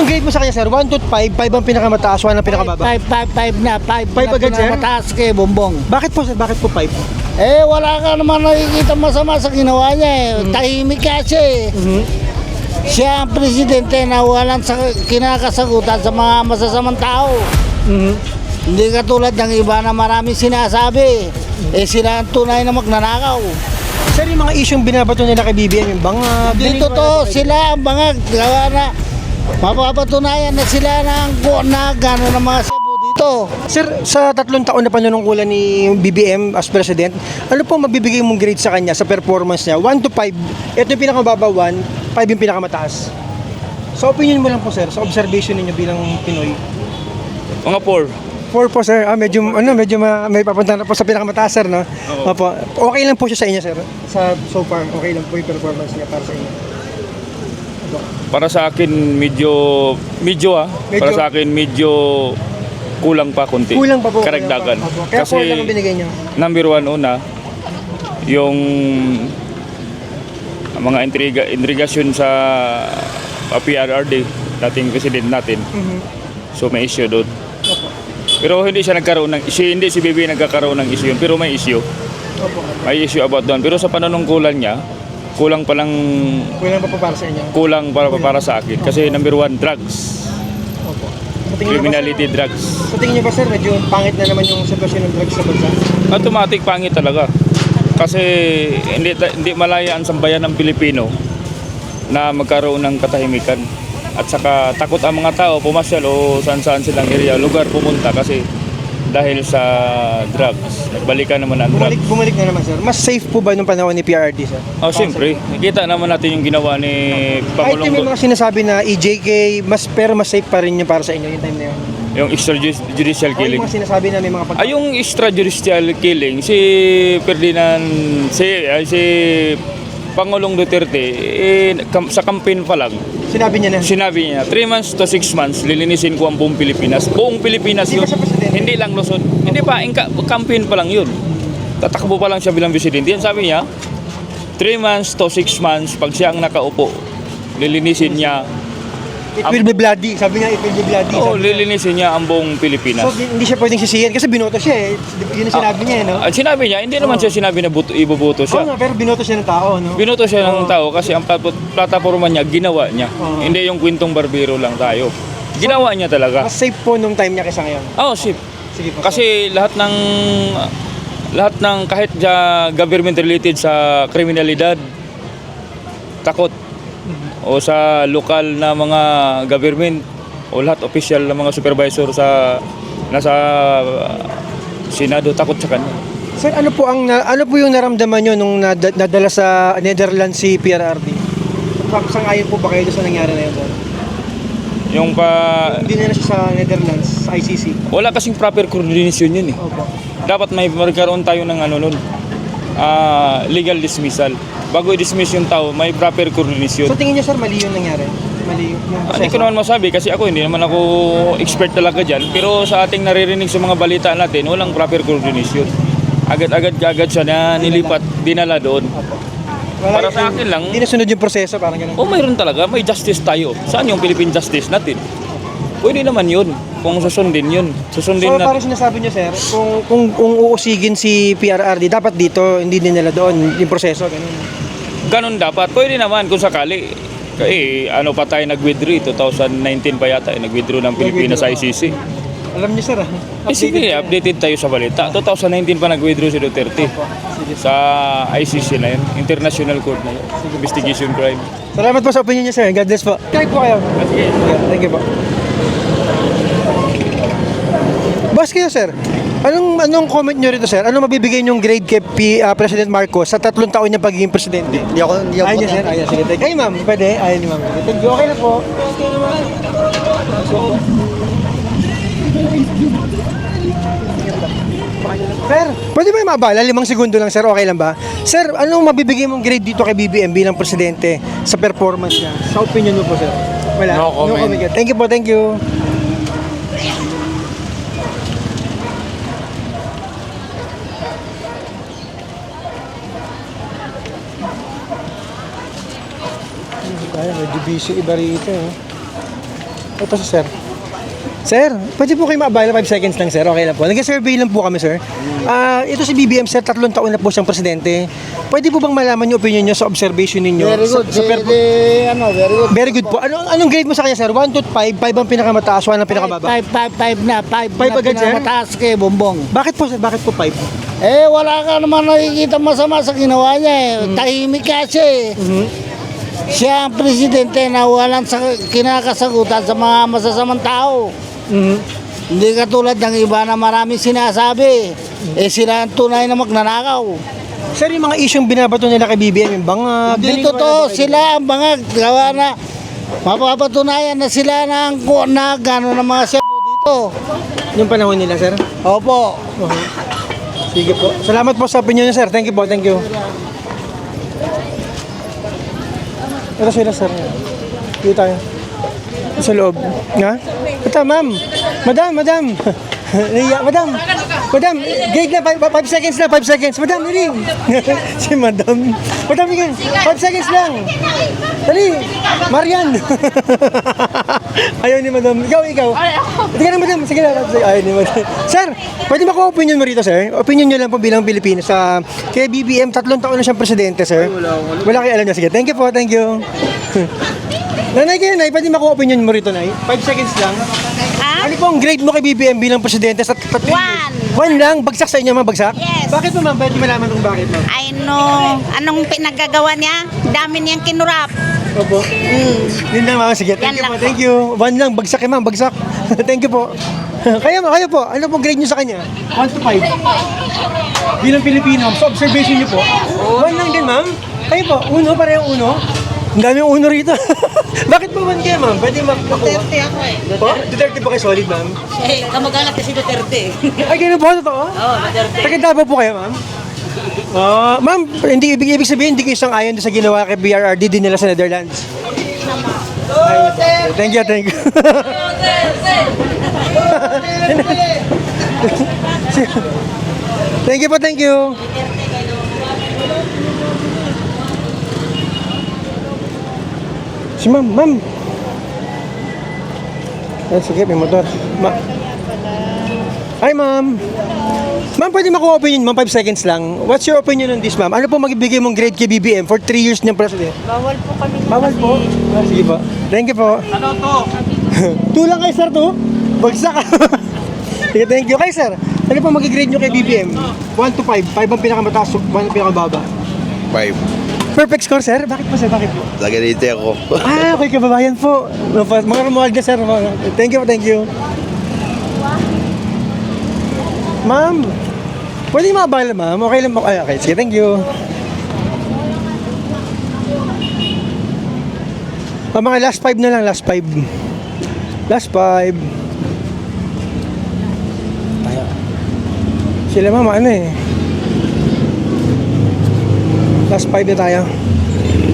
Anong grade mo sa kanya, sir? 1 to 5, 5 ang pinakamataas, 1 ang pinakamababa. 5 na. 5 Five agad, sir? mataas kay Bongbong. Bakit po, sir? Bakit po 5? Wala ka naman nakikita masama sa ginawa niya Tahimik kasi siya ang presidente na walang kinakasagutan sa mga masasamang tao. Hindi katulad ng iba na maraming sinasabi. Sila ang tunay na magnanakaw. Sir, yung mga isyong binabato nila kay BBM, yung bangag. Dito to, sila ang bangag. Gawa na, mapapatunayan na sila na gano'n ng mga sabo dito. Sir, sa 3 taon na panunungkulan ni BBM as president, ano po mabibigay mong grade sa kanya sa performance niya? 1 to 5, ito yung pinakamababa 1, 5 yung pinakamataas. Sa opinion mo lang po, sir, sa observation ninyo bilang Pinoy. Mga 4. 4 po, sir. Medyo may papunta na po sa pinakamataas, sir, no? Oo. Opo. Okay lang po siya sa inyo, sir. So far, okay lang po yung performance niya para sa inyo. Para sa akin medyo Para sa akin medyo kulang pa konti. Kulang pa po. Karagdagan. Opo. Kaya 4 lang ang binigay niyo. Number 1 una, yung mga intrigasyon sa PRRD, dating president natin. So may issue doon. Pero hindi siya nagkaroon ng issue, hindi si BBM nagkakaroon ng issue yun, pero may issue. May issue about doon. Pero sa panunungkulan niya, kulang pa po para sa inyo. kulang para sa akin. Kasi number 1, drugs. Opo. Criminality, drugs. Sa tingin niyo ba, sir, medyo pangit na naman yung sitwasyon ng drugs sa bansa? Automatic pangit talaga. Kasi hindi malaya ang sambayan ng Pilipino na magkaroon ng katahimikan. At saka takot ang mga tao pumasyal o saan-saan silang area, lugar pumunta kasi dahil sa drugs. Nagbalikan naman ang drugs. Bumalik na naman, sir. Mas safe po ba nung panahon ni PRRD, sir? Siyempre, nakita naman natin yung ginawa ni Kahit may Pangulong mga sinasabi na EJK, pero mas safe pa rin yung para sa inyo yung time na yun. yung extrajudicial Ay, killing. mga sinasabi na may mga Yung extrajudicial killing, si Ferdinand, si Pangulong Duterte, sa campaign pa lang, sinabi niya, 3 months to 6 months, lilinisin ko ang buong Pilipinas. Buong Pilipinas Hindi yun. pa siya presidente? Hindi lang Luzon. Hindi pa, campaign pa lang yun. Tatakbo pa lang siya bilang presidente. Yan sabi niya, 3 months to 6 months, pag siya ang nakaupo, lilinisin niya. It will be bloody. Sabi niya, it will be bloody. Oo, Sabi niya. lilinisin niya ang buong Pilipinas. So, hindi siya pwedeng sisihin kasi binoto siya eh. Yun ang sinabi niya eh, no? Sinabi niya, hindi naman siya sinabi na iboboto Oo siya. nga, pero binoto siya ng tao, no? Binoto siya ng tao kasi ang plataforma niya, ginawa niya. Oo. Hindi yung kwentong barbero lang tayo. Ginawa niya talaga. Mas safe po nung time niya kaysa ngayon. Sip. Sige po. Kasi lahat ng kahit government related sa kriminalidad, takot. O sa lokal na mga government o lahat official na mga supervisor nasa Senado, takot sa kanya. Sir, ano po yung naramdaman niyo nung nadala sa Netherlands si PRRD? Sang-ayon po ba kayo sa nangyari na yun, sir? Hindi na siya sa Netherlands, sa ICC. Wala kasing proper coordination yun eh. Opo. Dapat may magkaroon tayo ng legal dismissal. Bago i-dismiss yung tao, may proper coordination. So tingin niyo, sir, mali yung nangyari? Mali yung Hindi ko naman masabi kasi hindi naman ako expert talaga dyan. Pero sa ating naririnig sa mga balita natin, walang proper coordination. Agad-agad siya na nilipat, dinala doon. Para sa akin lang, hindi nasunod yung proseso, parang gano'n. mayroon talaga, may justice tayo. Saan yung Philippine justice natin? Pwede naman yun, kung susundin yun. So parang sinasabi niyo, sir, kung uusigin si PRRD, dapat dito, hindi din nila doon, yung proseso, gano'n. Ganon dapat. Pwede naman kung sakali. Pa tayo nag-withdraw? 2019 pa yata, nag-withdraw ng Pilipinas sa ICC. Alam niyo, sir, Sige, updated tayo sa balita. 2019 pa nag-withdraw si Duterte. Sa ICC na yun, International Court na yun. Investigation crime. Salamat po sa opinion niyo, sir. God bless po. Kahit po kayo. Sige. Thank you po. Boss kayo, sir. Anong comment niyo rito, sir? Anong mabibigay niyong grade kay President Marcos sa 3 taon niya pagiging presidente? Hindi ako Ayun niya, sir. Ayun, sige. Ay, ma'am. Pwede. Ayun ni ma'am. Thank you. Okay na po. Sir, pwede ba yung mabala? 5 segundo lang, sir. Okay lang ba? Sir, anong mabibigay mong grade dito kay BBM bilang presidente sa performance niya? Sa opinion mo po, sir? Wala? No comment. Thank you po, thank you. Medyo busy iba rito. Ito si sir. Sir, pwede po kayo ma-abala 5 seconds lang, sir. Okay lang po. Nag-survey lang po kami, sir. Ito si BBM, sir, 3 taon na po siyang presidente. Pwede po bang malaman yung opinion niyo sa observation ninyo? Very good. Very good. Very good po. Anong grade mo sa kanya, sir? 1 to 5? 5 ang pinakamataas, 1 ang pinakababa? 5 na. 5 Five agad, sir? mataas kay Bongbong. Bakit po, sir? Bakit po 5? Wala ka naman nakikita masama sa ginawa niya Tahimik kasi Siya ang presidente na walang kinakasagutan sa mga masasamang tao. Hindi katulad ng iba na maraming sinasabi. Sila ang tunay na magnanakaw. Sir, yung mga isyong binabato nila kay BBM, yung bangag... Dito to, sila ang bangag. Gawa na mapapatunayan na sila na gano'n ng mga siya dito. Yung panahon nila, sir? Opo. Sige po. Salamat po sa opinion niyo, sir. Thank you po, thank you. Ito sila, sir. Dito tayo. Sa loob. Ha? Ito, ma'am. Madam. Madam. Grade na, 5 seconds na, 5 seconds. Madam, dali. Si madam. Madam, 5 seconds lang. Dali. Marian. Ayaw ni madam. Ikaw. Hindi ka na, madam. Sige na. Ayaw ni madam. Sir, pwede makuha opinion mo rito, sir? Opinion nyo lang po bilang Pilipino sa kay BBM, 3 taon na siyang presidente, sir. Wala kayo alam niya. Sige, thank you po, thank you. Nanay kayo, Nay, pwede makuha opinion mo rito, Nay? 5 seconds lang. Ano po ang grade mo kay BBM bilang presidente sa 3 years? 1 lang? Bagsak sa inyo, ma'am? Bagsak? Yes. Bakit mo, ma'am? Pwede malaman kung bakit, ma'am? I know. Anong pinagagawa niya? Dami niyang kinurap. Opo. Yun lang, ma'am. Sige, thank Yan you lang po. Thank you. 1 lang. Bagsak eh, ma'am. Bagsak. Thank you po. Kayo po. Ano po grade nyo sa kanya? 1 to 5. Bilang Pilipino, sa observation nyo po. 1 lang din, ma'am. Kayo po. Uno, parehong uno. Ang dami yung uno rito. Bakit po 1 kayo, ma'am? Pwede makuha? Duterte ako Po? Duterte po kayo solid, ma'am? Kamag-anak kasi Duterte. Ay, ganun po? Totoo? Oo, Duterte. Taga-Davao po kayo, ma'am? Ma'am, hindi ibig sabihin, hindi kayo isang ayon sa ginawa kay BRRD din nila sa Netherlands. Ay, thank you. Thank you. Si ma'am. Sige, may motor. Hi, ma'am. Ma'am, pwede makuha opinion, ma'am, 5 seconds lang. What's your opinion on this, ma'am? Ano po magbibigay mong grade kay BBM for 3 years niyang president? Bawal po kami. Bawal po? Sige po. Thank you po. Ano to? 2 lang kayo, sir, 2? Bagsak. Sige, thank you. Kayo, sir, ano po mag-grade niyo kay BBM? 1 to 5. 5 ang pinakamataas, 1 ang pinakamababa. 5. Perfect score, sir? Bakit po, sir? Bakit po? Tagalite ako. Okay, kababayan po. Mga Romualdez, sir. Thank you. Ma'am, pwede mabala, ma'am? Okay lang po. Ay, okay. Sige, thank you. Mga last 5 na lang, last 5. Sila, ma'am, ano eh. Last 5 na tayo.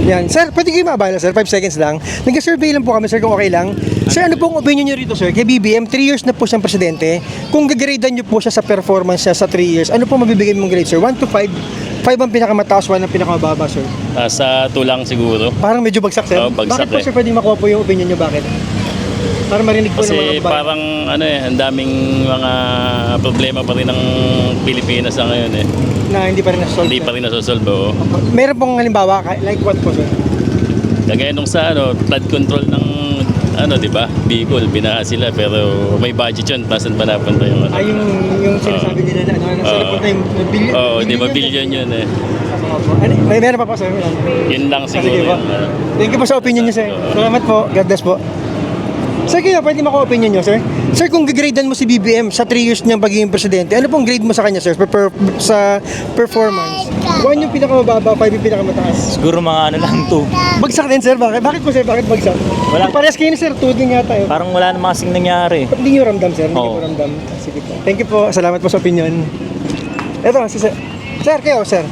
Yan. Sir, pwede kayo mabala, sir? 5 seconds lang. Nag-survey lang po kami, sir, kung okay lang. Sir, ano pong opinion nyo rito, sir? Kay BBM, 3 years na po siyang presidente. Kung gagradean nyo po siya sa performance niya sa 3 years, ano po mabibigay mong grade, sir? 1 to 5? 5 ang pinakamataas, 1 ang pinakamababa, sir. Sa tulang siguro. Parang medyo bagsak, sir. Oo, bagsak Bakit po, eh. sir, pwede makuha po yung opinion nyo? Bakit? Para marinig po ng mga Kasi kababayan. parang ang daming mga problema pa rin ng Pilipinas sa ngayon eh. Na hindi pa rin nasolve. Hindi pa rin nasosolve. Oo. Meron pong halimbawa, like what po, sir? Kagaya nung sa flood control ng di ba? Bicol, binaha sila pero may budget yun. Pasan pa napunta yung ano? Ay, yung sinasabi nila na nasa report na yung billion. Oo, di ba billion yun eh. May meron pa po, sir. Yun lang siguro Sige po. yun. Thank you po sa opinion niyo, sir. Salamat po. God bless po. Sir, kaya pwede makuha opinion niyo, sir? Sir, kung gagradean mo si BBM sa 3 years niyang pagiging presidente, ano pong grade mo sa kanya, sir, sa performance? 1 yung pinakamababa, 5 yung pinakamataas. Siguro mga lang 2. Bagsak din, sir. Bakit po, sir? Bakit bagsak? Wala. Parehas kayo ni sir. 2 din yata. Parang wala namang kasing nangyari. Hindi niyo ramdam, sir? Hindi Oo. ko ramdam. Sige po. Thank you po. Salamat po sa opinion. Ito, si sir. Sir, kayo, sir.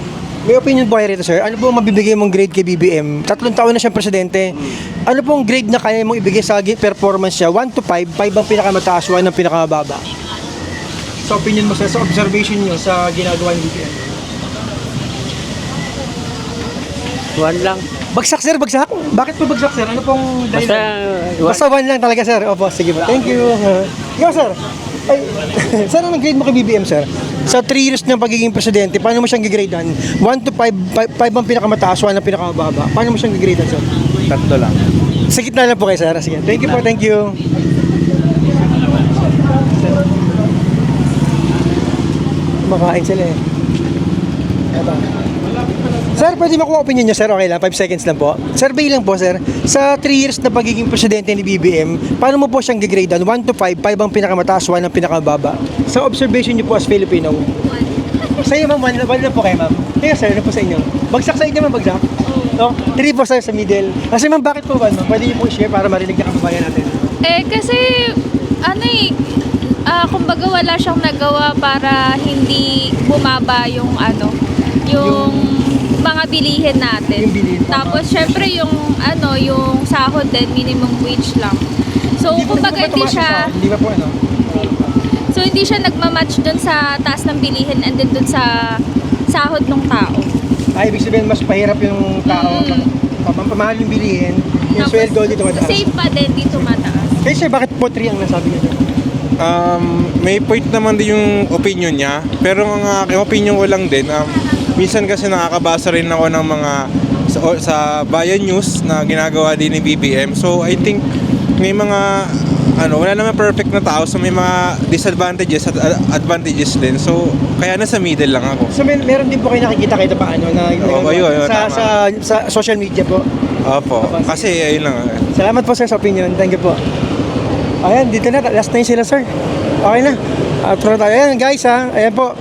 May opinion po kayo rito, sir. Ano po mabibigay mong grade kay BBM? 3 taon na siyang presidente. Ano pong grade na kaya mong ibigay sa performance niya? 1 to 5, 5 ang pinakamataas, 1 ang pinakamababa. Sa opinion mo, sir, sa observation niyo sa ginagawa ng BBM? 1 lang. Bagsak sir, bagsak. Bakit po bagsak sir? Ano pong Basta, Basta 1 lang talaga sir. Opo, sige po. Thank you. Ikaw sir. Ay, sir, anong grade mo kay BBM sir? Sa 3 years ng pagiging presidente, paano mo siyang gigradean? 1 to 5, 5 ang pinakamataas, 1 ang pinakamababa. Paano mo siyang gigradean sir? 3 lang. Sa gitna lang po kayo sir. Sige. Thank you po, thank you. Makain sila eh. Ito. Sir, pwede makuha opinion niyo, sir? Okay lang, 5 seconds lang po. Survey lang po, sir. Sa 3 years na pagiging presidente ni BBM, paano mo po siyang gigradean? 1 to 5, 5 ang pinakamataas, 1 ang pinakamababa. Sa observation niyo po as Filipino. Sa iyo, ma'am, 1 lang po kayo, ma'am. Kaya, sir, ano po sa inyo? Bagsak sa inyo, ma'am, bagsak? No? 3 po sir sa middle. Kasi ma'am, bakit po 1, ma'am? Pwede niyo po i-share para marinig ng kababayan natin. Kasi, kumbaga wala siyang nagawa para hindi bumaba yung yung mga bilihin natin. Yung bilihin, tama. Tapos, syempre yung sahod din, minimum wage lang. So, kumbaga hindi siya, Hindi ba po ano? so hindi siya nagmamatch dun sa taas ng bilihin and then dun sa sahod ng tao. Ay, ibig sabihin, mas pahirap yung tao. Pamahal yung bilihin, yung Tapos, sweldo dito mataas. same pa din, dito mataas. Kaya sir, bakit po 3 ang nasabi niyo? May point naman din yung opinion niya. Pero ang aking opinion ko lang din, minsan kasi nakakabasa rin ako ng mga sa Bayan News na ginagawa din ni BBM. So I think may mga wala naman perfect na tao, so may mga disadvantages at advantages din. So kaya nasa middle lang ako. So meron din po kayo nakikita kahit paano na Oo, yun, sa social media po. Opo. Kasi ayun lang. Salamat po sir sa opinion. Thank you po. Ayan, dito na. Last na yun sila sir. Okay na. Outro na tayo. Ayan guys ha. Ayan po.